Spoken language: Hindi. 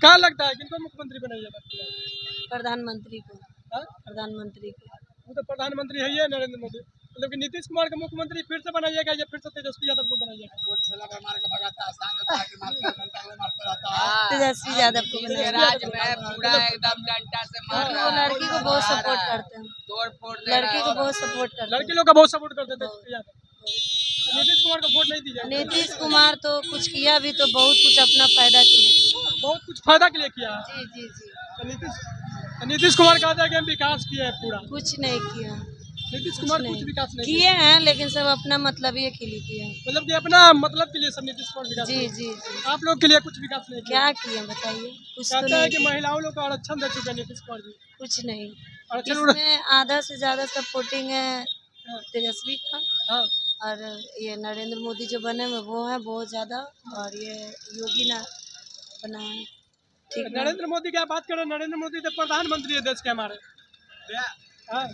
क्या लगता है किनको मुख्यमंत्री बनाइएगा? प्रधानमंत्री को। हाँ? प्रधानमंत्री को। वो तो प्रधानमंत्री है ही नरेंद्र मोदी। मतलब कि नीतीश कुमार को मुख्यमंत्री फिर से बनाइएगा या फिर से तेजस्वी यादव को बनाइएगा? तेजस्वी यादव को तेजस्वी बनाएंगे। यादव में पूरा एकदम डंडा से मार क्योंकि रहा वो है, लड़की को बहुत सपोर्ट करते हैं। तोड़ फोड़ दे रहा लड़की को है। बहुत सपोर्ट करते लड़के हैं। लोग का बहुत सपोर्ट करते थे तेजस्वी यादव। नीतीश कुमार को वोट नहीं दीजिए। नीतीश कुमार तो कुछ किया भी तो बहुत कुछ अपना फायदा के लिए। बहुत कुछ फायदा के लिए किया है। जी जी जी। तो नीतीश कुमार कहते हैं कि हम विकास किए हैं पूरा। कुछ नहीं किया। नीतीश कुमार कुछ विकास नहीं किए हैं लेकिन सब अपना मतलब ये के लिए किए हैं। मतलब कि अपना मतलब के लिए सब नीतीश कुमार विकास जी किए। जी जी। आप लोग के लिए कुछ विकास नहीं किया। क्या किए बताइए? कुछ तो कहते हैं नहीं कि किया। महिलाओं लोग को आरक्षण दे चुके हैं नीतीश कुमार जी। कुछ नहीं। आरक्षण इसमें आधा से ज्यादा सपोर्टिंग है तेजस्वी का। हाँ। और ये नरेंद्र मोदी जो बने हुए वो है बहुत ज्यादा। और ये योगी ना बना है। ठीक ना? नरेंद्र मोदी की आप बात करें, नरेंद्र मोदी तो प्रधानमंत्री है देश के हमारे। हाँ।